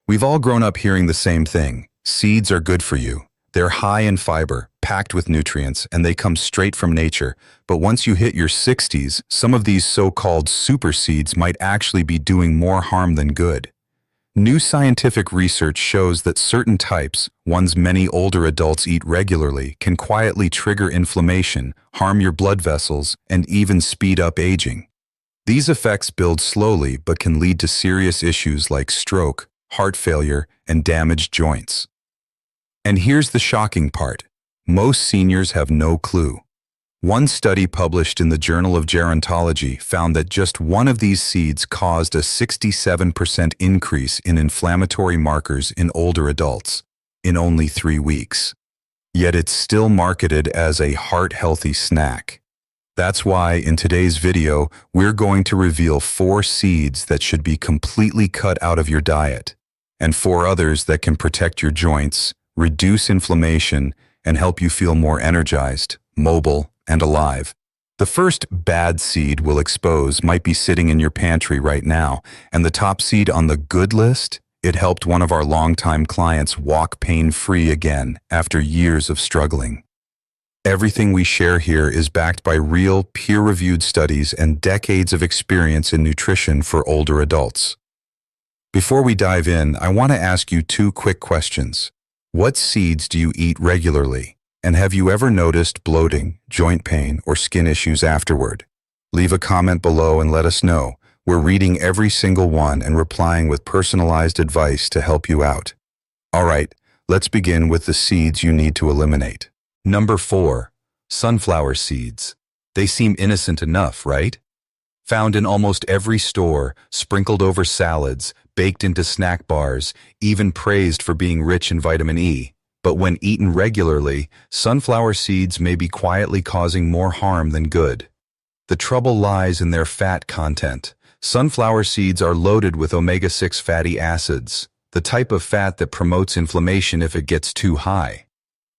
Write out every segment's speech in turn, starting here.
We've all grown up hearing the same thing. Seeds are good for you. They're high in fiber, packed with nutrients, and they come straight from nature. But once you hit your 60s, some of these so-called super seeds might actually be doing more harm than good. New scientific research shows that certain types, ones many older adults eat regularly, can quietly trigger inflammation, harm your blood vessels, and even speed up aging. These effects build slowly but can lead to serious issues like stroke, heart failure, and damaged joints. And here's the shocking part. Most seniors have no clue. One study published in the Journal of Gerontology found that just one of these seeds caused a 67% increase in inflammatory markers in older adults in only 3 weeks. Yet it's still marketed as a heart-healthy snack. That's why in today's video, we're going to reveal 4 seeds that should be completely cut out of your diet, and 4 others that can protect your joints, reduce inflammation, and help you feel more energized, mobile, and alive. The first bad seed we'll expose might be sitting in your pantry right now, and the top seed on the good list, it helped one of our longtime clients walk pain-free again after years of struggling. Everything we share here is backed by real, peer-reviewed studies and decades of experience in nutrition for older adults. Before we dive in, I want to ask you 2 quick questions. What seeds do you eat regularly? And have you ever noticed bloating, joint pain, or skin issues afterward? Leave a comment below and let us know. We're reading every single one and replying with personalized advice to help you out. All right, let's begin with the seeds you need to eliminate. Number 4. Sunflower seeds. They seem innocent enough, right? Found in almost every store, sprinkled over salads, baked into snack bars, even praised for being rich in vitamin E. But when eaten regularly, sunflower seeds may be quietly causing more harm than good. The trouble lies in their fat content. Sunflower seeds are loaded with omega-6 fatty acids, the type of fat that promotes inflammation if it gets too high.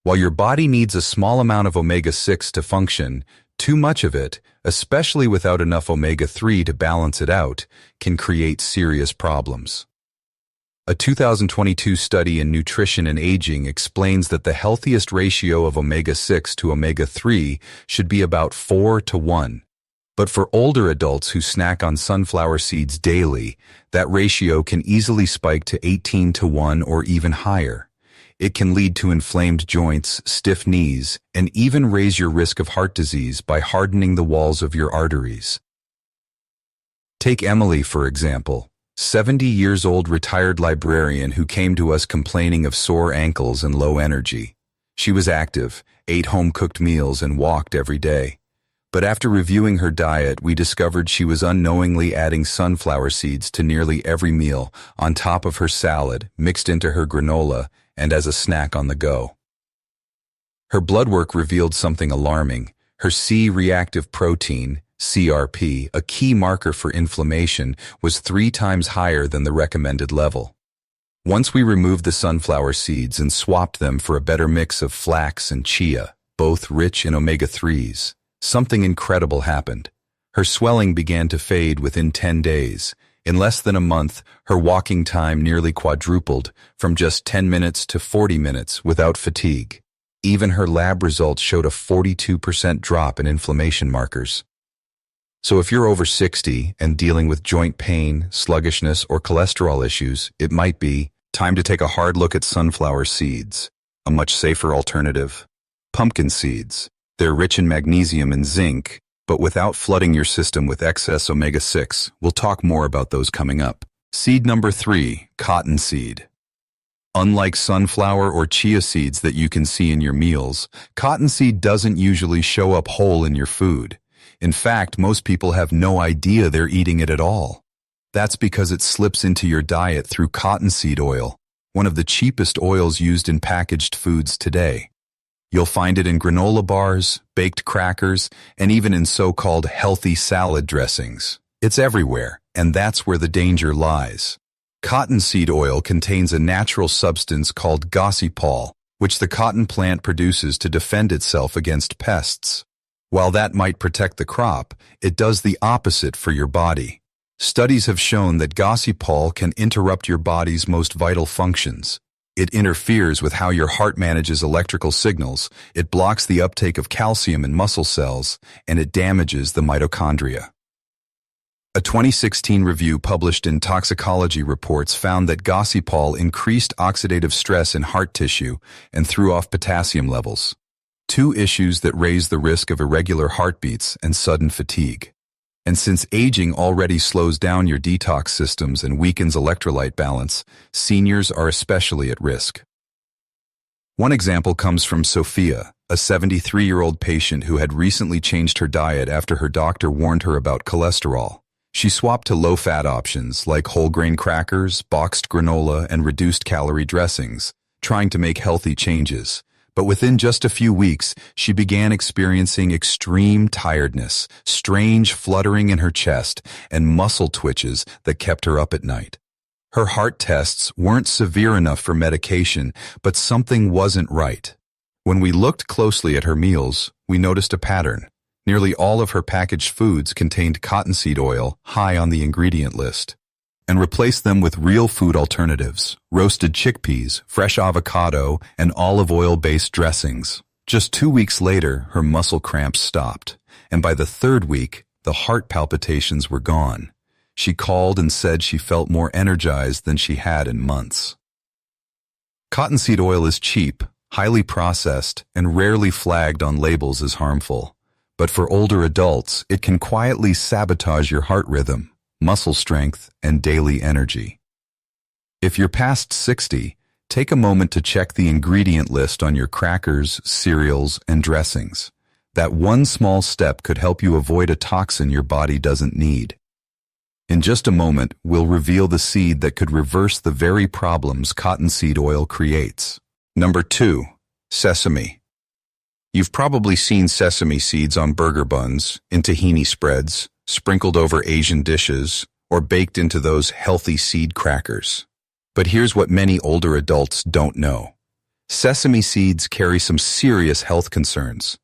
While your body needs a small amount of omega-6 to function, too much of it, especially without enough omega-3 to balance it out, can create serious problems. A 2022 study in Nutrition and Aging explains that the healthiest ratio of omega-6 to omega-3 should be about 4 to 1. But for older adults who snack on sunflower seeds daily, that ratio can easily spike to 18 to 1 or even higher. It can lead to inflamed joints, stiff knees, and even raise your risk of heart disease by hardening the walls of your arteries. Take Emily, for example, 70-years-old retired librarian who came to us complaining of sore ankles and low energy. She was active, ate home-cooked meals, and walked every day. But after reviewing her diet, we discovered she was unknowingly adding sunflower seeds to nearly every meal, on top of her salad, mixed into her granola, and as a snack on the go. Her blood work revealed something alarming. Her C-reactive protein, CRP, a key marker for inflammation, was 3 times higher than the recommended level. Once we removed the sunflower seeds and swapped them for a better mix of flax and chia, both rich in omega-3s, something incredible happened. Her swelling began to fade within 10 days. In less than a month, her walking time nearly quadrupled, from just 10 minutes to 40 minutes without fatigue. Even her lab results showed a 42% drop in inflammation markers. So if you're over 60 and dealing with joint pain, sluggishness, or cholesterol issues, it might be time to take a hard look at sunflower seeds, a much safer alternative. Pumpkin seeds. They're rich in magnesium and zinc, but without flooding your system with excess omega-6. We'll talk more about those coming up. Seed number 3, cottonseed. Unlike sunflower or chia seeds that you can see in your meals, cottonseed doesn't usually show up whole in your food. In fact, most people have no idea they're eating it at all. That's because it slips into your diet through cottonseed oil, one of the cheapest oils used in packaged foods today. You'll find it in granola bars, baked crackers, and even in so-called healthy salad dressings. It's everywhere, and that's where the danger lies. Cottonseed oil contains a natural substance called gossypol, which the cotton plant produces to defend itself against pests. While that might protect the crop, it does the opposite for your body. Studies have shown that gossypol can interrupt your body's most vital functions. It interferes with how your heart manages electrical signals, it blocks the uptake of calcium in muscle cells, and it damages the mitochondria. A 2016 review published in Toxicology Reports found that gossypol increased oxidative stress in heart tissue and threw off potassium levels, two issues that raise the risk of irregular heartbeats and sudden fatigue. And since aging already slows down your detox systems and weakens electrolyte balance, seniors are especially at risk. One example comes from Sophia, a 73-year-old patient who had recently changed her diet after her doctor warned her about cholesterol. She swapped to low-fat options like whole grain crackers, boxed granola, and reduced-calorie dressings, trying to make healthy changes. But within just a few weeks, she began experiencing extreme tiredness, strange fluttering in her chest, and muscle twitches that kept her up at night. Her heart tests weren't severe enough for medication, but something wasn't right. When we looked closely at her meals, we noticed a pattern. Nearly all of her packaged foods contained cottonseed oil, high on the ingredient list, and replaced them with real food alternatives, roasted chickpeas, fresh avocado, and olive oil-based dressings. Just 2 weeks later, her muscle cramps stopped, and by the third week, the heart palpitations were gone. She called and said she felt more energized than she had in months. Cottonseed oil is cheap, highly processed, and rarely flagged on labels as harmful. But for older adults, it can quietly sabotage your heart rhythm, muscle strength, and daily energy. If you're past 60, take a moment to check the ingredient list on your crackers, cereals, and dressings. That one small step could help you avoid a toxin your body doesn't need. In just a moment, we'll reveal the seed that could reverse the very problems cottonseed oil creates. Number 2. Sesame. You've probably seen sesame seeds on burger buns, in tahini spreads, sprinkled over Asian dishes, or baked into those healthy seed crackers. But here's what many older adults don't know. Sesame seeds carry some serious health concerns.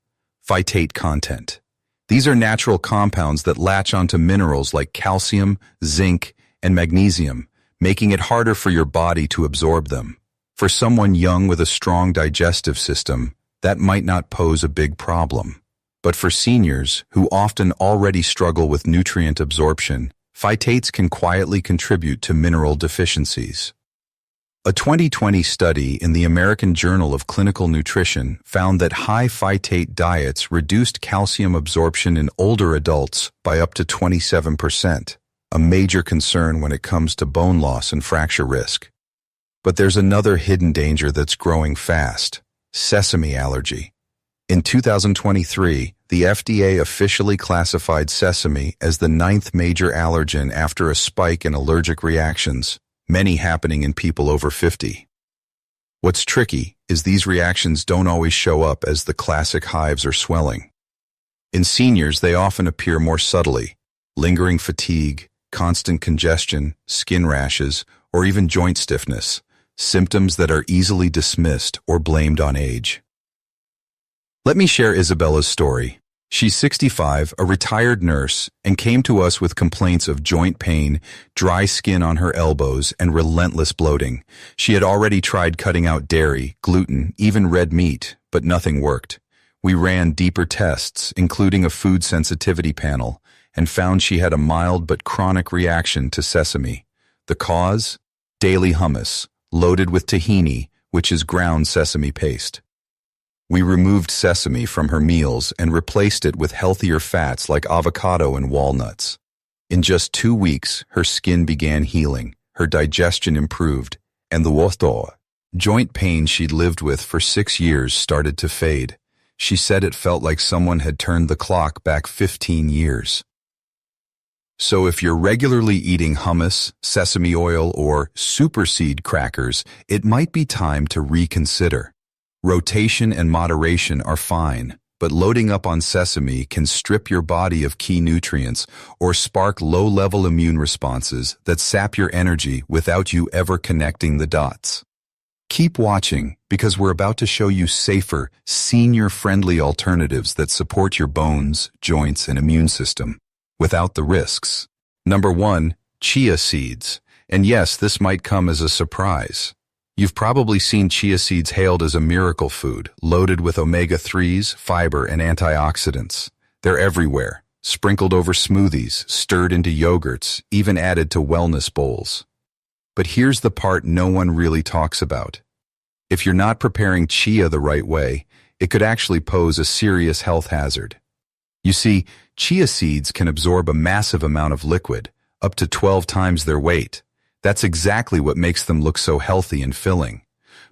Phytate content. These are natural compounds that latch onto minerals like calcium, zinc, and magnesium, making it harder for your body to absorb them. For someone young with a strong digestive system, that might not pose a big problem. But for seniors, who often already struggle with nutrient absorption, phytates can quietly contribute to mineral deficiencies. A 2020 study in the American Journal of Clinical Nutrition found that high phytate diets reduced calcium absorption in older adults by up to 27%, a major concern when it comes to bone loss and fracture risk. But there's another hidden danger that's growing fast: sesame allergy. In 2023, the FDA officially classified sesame as the 9th major allergen after a spike in allergic reactions, many happening in people over 50. What's tricky is these reactions don't always show up as the classic hives or swelling. In seniors, they often appear more subtly: lingering fatigue, constant congestion, skin rashes, or even joint stiffness, symptoms that are easily dismissed or blamed on age. Let me share Isabella's story. She's 65, a retired nurse, and came to us with complaints of joint pain, dry skin on her elbows, and relentless bloating. She had already tried cutting out dairy, gluten, even red meat, but nothing worked. We ran deeper tests, including a food sensitivity panel, and found she had a mild but chronic reaction to sesame. The cause? Daily hummus, loaded with tahini, which is ground sesame paste. We removed sesame from her meals and replaced it with healthier fats like avocado and walnuts. In just 2 weeks, her skin began healing, her digestion improved, and the joint pain she'd lived with for 6 years started to fade. She said it felt like someone had turned the clock back 15 years. So if you're regularly eating hummus, sesame oil, or super seed crackers, it might be time to reconsider. Rotation and moderation are fine, but loading up on sesame can strip your body of key nutrients or spark low-level immune responses that sap your energy without you ever connecting the dots. Keep watching, because we're about to show you safer, senior-friendly alternatives that support your bones, joints, and immune system without the risks. Number 1, chia seeds. And yes, this might come as a surprise. You've probably seen chia seeds hailed as a miracle food, loaded with omega-3s, fiber, and antioxidants. They're everywhere, sprinkled over smoothies, stirred into yogurts, even added to wellness bowls. But here's the part no one really talks about. If you're not preparing chia the right way, it could actually pose a serious health hazard. You see, chia seeds can absorb a massive amount of liquid, up to 12 times their weight. That's exactly what makes them look so healthy and filling.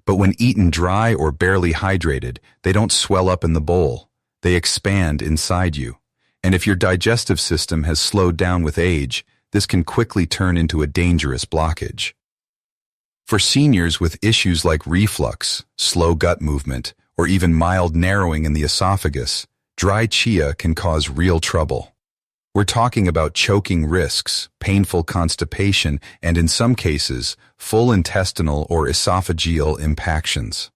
But when eaten dry or barely hydrated, they don't swell up in the bowl. They expand inside you. And if your digestive system has slowed down with age, this can quickly turn into a dangerous blockage. For seniors with issues like reflux, slow gut movement, or even mild narrowing in the esophagus, dry chia can cause real trouble. We're talking about choking risks, painful constipation, and in some cases, full intestinal or esophageal impactions.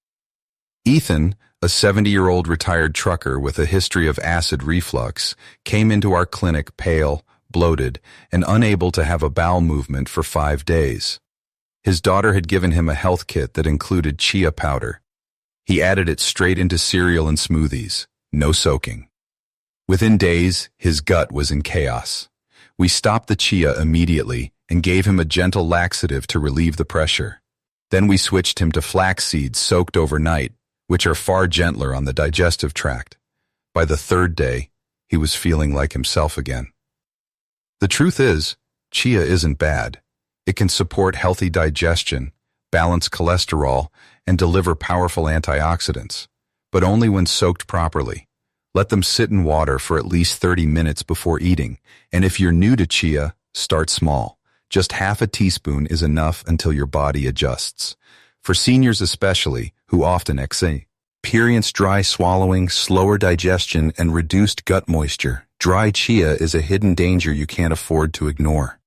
Ethan, a 70-year-old retired trucker with a history of acid reflux, came into our clinic pale, bloated, and unable to have a bowel movement for 5 days. His daughter had given him a health kit that included chia powder. He added it straight into cereal and smoothies, no soaking. Within days, his gut was in chaos. We stopped the chia immediately and gave him a gentle laxative to relieve the pressure. Then we switched him to flax seeds soaked overnight, which are far gentler on the digestive tract. By the 3rd day, he was feeling like himself again. The truth is, chia isn't bad. It can support healthy digestion, balance cholesterol, and deliver powerful antioxidants, but only when soaked properly. Let them sit in water for at least 30 minutes before eating, and if you're new to chia, start small. Just half a teaspoon is enough until your body adjusts. For seniors especially, who often experience dry swallowing, slower digestion, and reduced gut moisture, dry chia is a hidden danger you can't afford to ignore.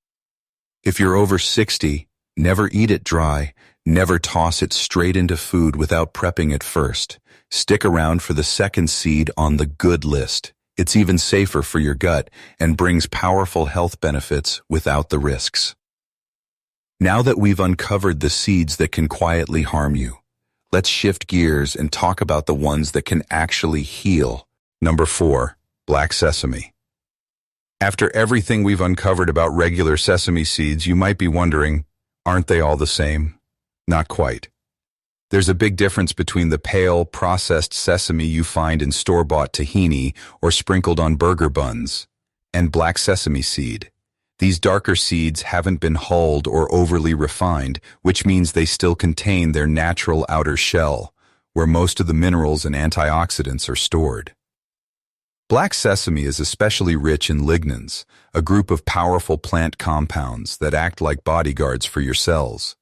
If you're over 60, never eat it dry, never toss it straight into food without prepping it first. Stick around for the 2nd seed on the good list. It's even safer for your gut and brings powerful health benefits without the risks. Now that we've uncovered the seeds that can quietly harm you, let's shift gears and talk about the ones that can actually heal. Number 4, black sesame. After everything we've uncovered about regular sesame seeds, you might be wondering, aren't they all the same? Not quite. There's a big difference between the pale, processed sesame you find in store-bought tahini or sprinkled on burger buns, and black sesame seed. These darker seeds haven't been hulled or overly refined, which means they still contain their natural outer shell, where most of the minerals and antioxidants are stored. Black sesame is especially rich in lignans, a group of powerful plant compounds that act like bodyguards for your cells.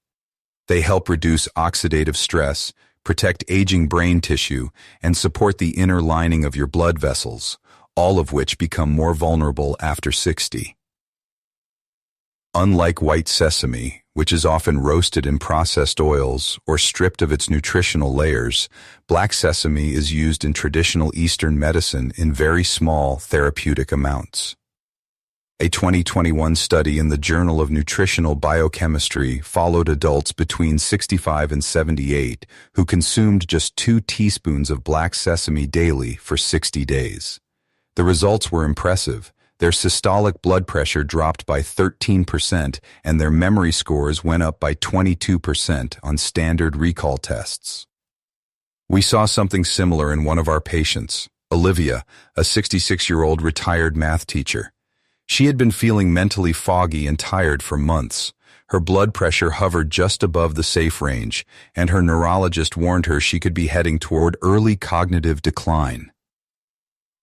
They help reduce oxidative stress, protect aging brain tissue, and support the inner lining of your blood vessels, all of which become more vulnerable after 60. Unlike white sesame, which is often roasted in processed oils or stripped of its nutritional layers, black sesame is used in traditional Eastern medicine in very small therapeutic amounts. A 2021 study in the Journal of Nutritional Biochemistry followed adults between 65 and 78 who consumed just 2 teaspoons of black sesame daily for 60 days. The results were impressive. Their systolic blood pressure dropped by 13% and their memory scores went up by 22% on standard recall tests. We saw something similar in one of our patients, Olivia, a 66-year-old retired math teacher. She had been feeling mentally foggy and tired for months. Her blood pressure hovered just above the safe range, and her neurologist warned her she could be heading toward early cognitive decline.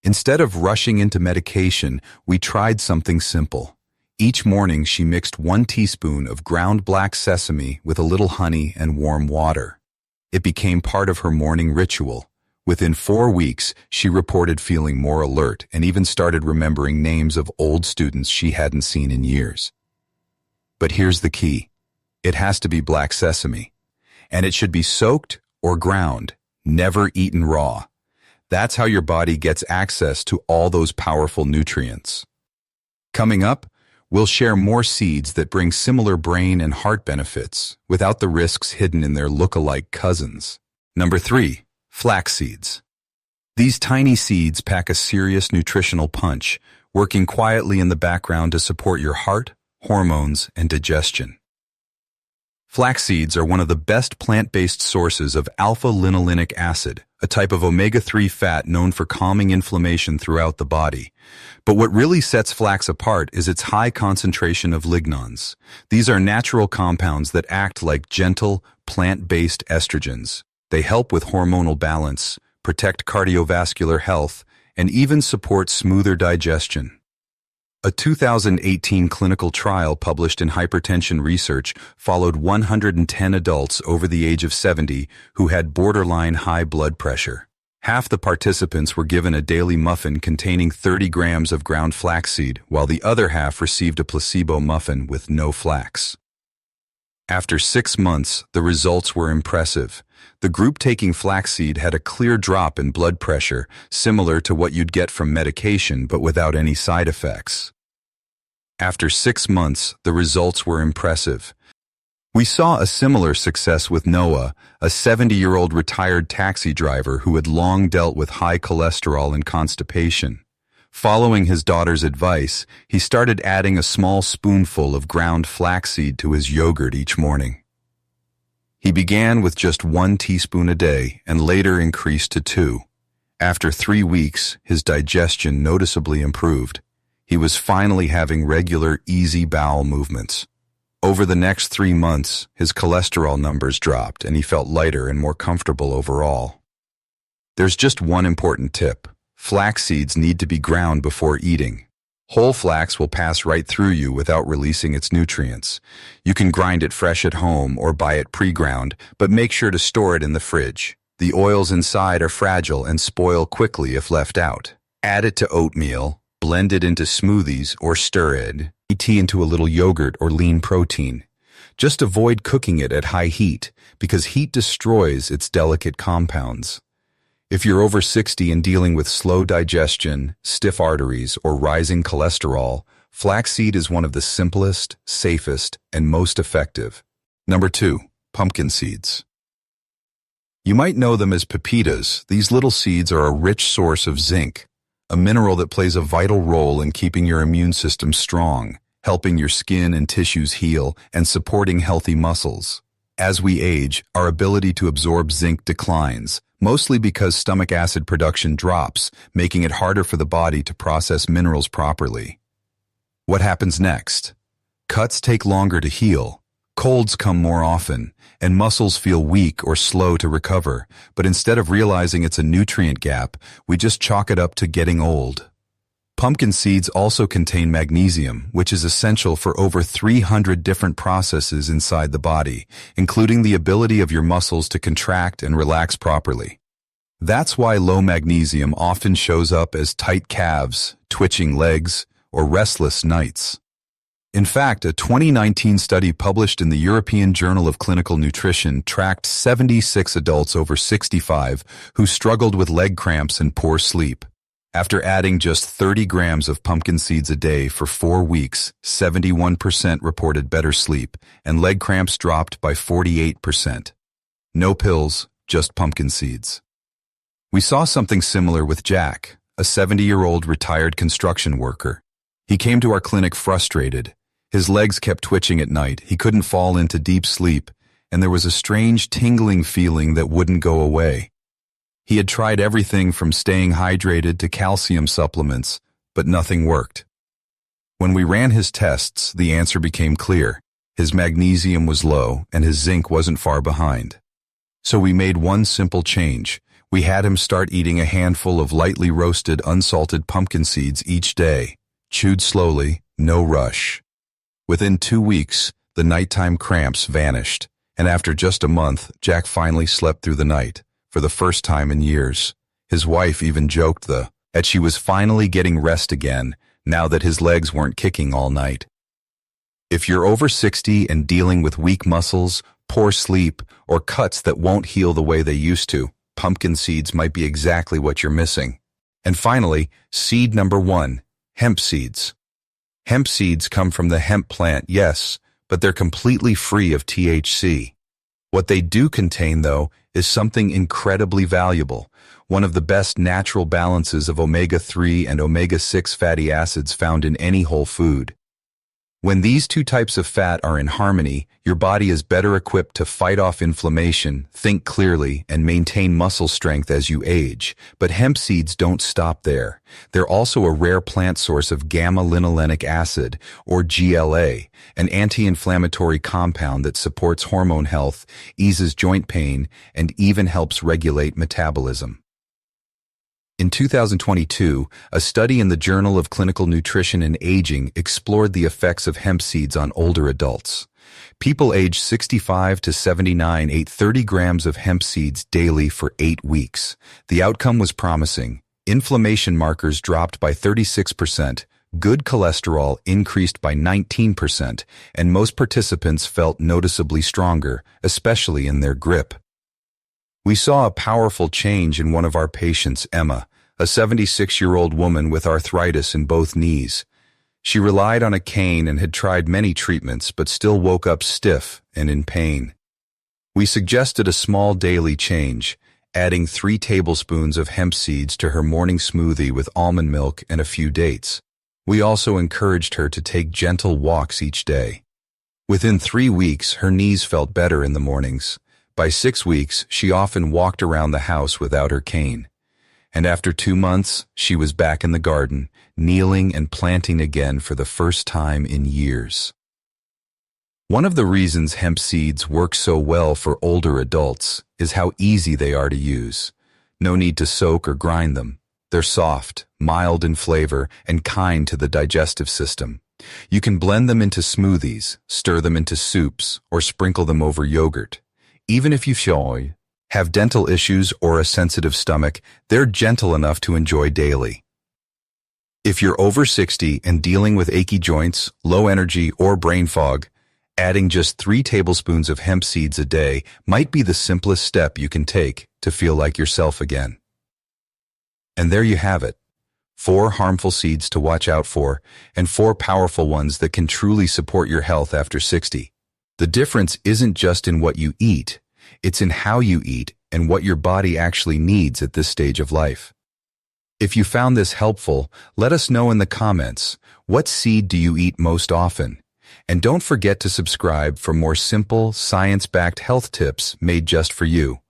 Instead of rushing into medication, we tried something simple. Each morning she mixed 1 teaspoon of ground black sesame with a little honey and warm water. It became part of her morning ritual. Within 4 weeks, she reported feeling more alert and even started remembering names of old students she hadn't seen in years. But here's the key. It has to be black sesame. And it should be soaked or ground, never eaten raw. That's how your body gets access to all those powerful nutrients. Coming up, We'll share more seeds that bring similar brain and heart benefits without the risks hidden in their look-alike cousins. Number 3. Flax seeds. These tiny seeds pack a serious nutritional punch, working quietly in the background to support your heart, hormones, and digestion. Flax seeds are one of the best plant-based sources of alpha-linolenic acid, a type of omega-3 fat known for calming inflammation throughout the body. But what really sets flax apart is its high concentration of lignans. These are natural compounds that act like gentle, plant-based estrogens. They help with hormonal balance, protect cardiovascular health, and even support smoother digestion. A 2018 clinical trial published in Hypertension Research followed 110 adults over the age of 70 who had borderline high blood pressure. Half the participants were given a daily muffin containing 30 grams of ground flaxseed, while the other half received a placebo muffin with no flax. After 6 months, the results were impressive. The group taking flaxseed had a clear drop in blood pressure, similar to what you'd get from medication but without any side effects. After 6 months, the results were impressive. We saw a similar success with Noah, a 70-year-old retired taxi driver who had long dealt with high cholesterol and constipation. Following his daughter's advice, he started adding a small spoonful of ground flaxseed to his yogurt each morning. He began with just 1 teaspoon a day and later increased to 2. After 3 weeks, his digestion noticeably improved. He was finally having regular, easy bowel movements. Over the next 3 months, his cholesterol numbers dropped and he felt lighter and more comfortable overall. There's just one important tip. Flax seeds need to be ground before eating. Whole flax will pass right through you without releasing its nutrients. You can grind it fresh at home or buy it pre-ground, but make sure to store it in the fridge. The oils inside are fragile and spoil quickly if left out. Add it to oatmeal, blend it into smoothies or stir it into a little yogurt or lean protein. Just avoid cooking it at high heat because heat destroys its delicate compounds. If you're over 60 and dealing with slow digestion, stiff arteries, or rising cholesterol, flaxseed is one of the simplest, safest, and most effective. Number 2. Pumpkin seeds. You might know them as pepitas. These little seeds are a rich source of zinc, a mineral that plays a vital role in keeping your immune system strong, helping your skin and tissues heal, and supporting healthy muscles. As we age, our ability to absorb zinc declines, mostly because stomach acid production drops, making it harder for the body to process minerals properly. What happens next? Cuts take longer to heal, colds come more often, and muscles feel weak or slow to recover, but instead of realizing it's a nutrient gap, we just chalk it up to getting old. Pumpkin seeds also contain magnesium, which is essential for over 300 different processes inside the body, including the ability of your muscles to contract and relax properly. That's why low magnesium often shows up as tight calves, twitching legs, or restless nights. In fact, a 2019 study published in the European Journal of Clinical Nutrition tracked 76 adults over 65 who struggled with leg cramps and poor sleep. After adding just 30 grams of pumpkin seeds a day for 4 weeks, 71% reported better sleep, and leg cramps dropped by 48%. No pills, just pumpkin seeds. We saw something similar with Jack, a 70-year-old retired construction worker. He came to our clinic frustrated. His legs kept twitching at night, he couldn't fall into deep sleep, and there was a strange tingling feeling that wouldn't go away. He had tried everything from staying hydrated to calcium supplements, but nothing worked. When we ran his tests, the answer became clear. His magnesium was low, and his zinc wasn't far behind. So we made one simple change. We had him start eating a handful of lightly roasted, unsalted pumpkin seeds each day, chewed slowly, no rush. Within 2 weeks, the nighttime cramps vanished, and after just a month, Jack finally slept through the night, for the first time in years. His wife even joked that she was finally getting rest again, now that his legs weren't kicking all night. If you're over 60 and dealing with weak muscles, poor sleep, or cuts that won't heal the way they used to, pumpkin seeds might be exactly what you're missing. And finally, seed number 1, hemp seeds. Hemp seeds come from the hemp plant, yes, but they're completely free of THC. What they do contain, though, is something incredibly valuable, one of the best natural balances of omega-3 and omega-6 fatty acids found in any whole food. When these two types of fat are in harmony, your body is better equipped to fight off inflammation, think clearly, and maintain muscle strength as you age. But hemp seeds don't stop there. They're also a rare plant source of gamma-linolenic acid, or GLA, an anti-inflammatory compound that supports hormone health, eases joint pain, and even helps regulate metabolism. In 2022, a study in the Journal of Clinical Nutrition and Aging explored the effects of hemp seeds on older adults. People aged 65 to 79 ate 30 grams of hemp seeds daily for 8 weeks. The outcome was promising. Inflammation markers dropped by 36%, good cholesterol increased by 19%, and most participants felt noticeably stronger, especially in their grip. We saw a powerful change in one of our patients, Emma, a 76-year-old woman with arthritis in both knees. She relied on a cane and had tried many treatments, but still woke up stiff and in pain. We suggested a small daily change, adding 3 tablespoons of hemp seeds to her morning smoothie with almond milk and a few dates. We also encouraged her to take gentle walks each day. Within 3 weeks, her knees felt better in the mornings. By 6 weeks, she often walked around the house without her cane. And after 2 months, she was back in the garden, kneeling and planting again for the first time in years. One of the reasons hemp seeds work so well for older adults is how easy they are to use. No need to soak or grind them. They're soft, mild in flavor, and kind to the digestive system. You can blend them into smoothies, stir them into soups, or sprinkle them over yogurt. Even if you have dental issues or a sensitive stomach, they're gentle enough to enjoy daily. If you're over 60 and dealing with achy joints, low energy, or brain fog, adding just 3 tablespoons of hemp seeds a day might be the simplest step you can take to feel like yourself again. And there you have it. 4 harmful seeds to watch out for, and 4 powerful ones that can truly support your health after 60. The difference isn't just in what you eat, it's in how you eat and what your body actually needs at this stage of life. If you found this helpful, let us know in the comments. What seed do you eat most often? And don't forget to subscribe for more simple, science-backed health tips made just for you.